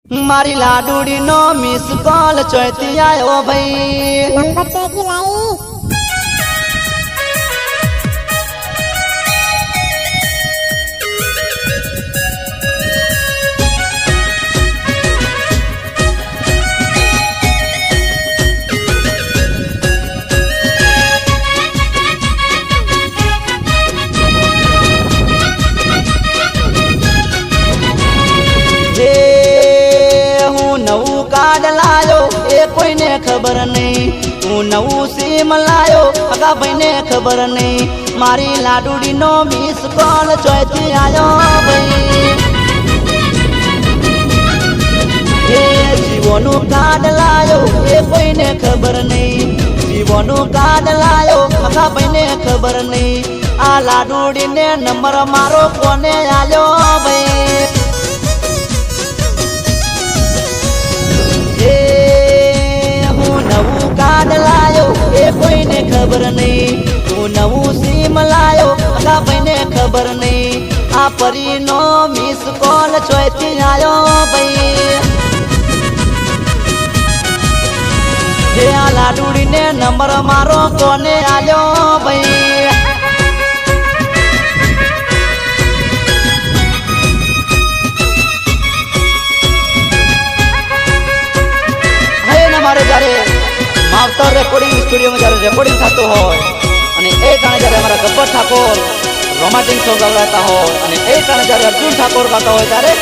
मारी लाडूड़ी no miss call चौथी आयो भाई नंबर चौथी लाई कार्ड लायो ए कोई ने खबर नहीं हूँ नवू सीम लायो अगा भाई ने खबर नहीं मारी लाडूड़ी नो मिस कॉल चौथी आयो भाई जीवोनु कार्ड लायो ए कोई ने खबर नहीं जीवोनु कार्ड लायो अगा भाई ने खबर नहीं आ लाडूड़ी ने नंबर मारो कोने आयो भाई कार्ड लायो ए कोई ने खबर नहीं तू नवू सीम लायो अगा भाई ने खबर नहीं आ परी नो मिस कॉल चौथी आयो भाई आ लाडूड़ी ने नंबर मारो कोने आयो भाई मारे जारे मावतर रेकॉर्डिंग स्टूडियो में जारे रेकॉर्डिंग थातो होय अने ए टाणे जारे हमारा गब्बर ठाकोर रोमांटिक सॉन्ग गाता होय अने ए टाणे जारे अर्जुन ठाकोर गाता होय जारे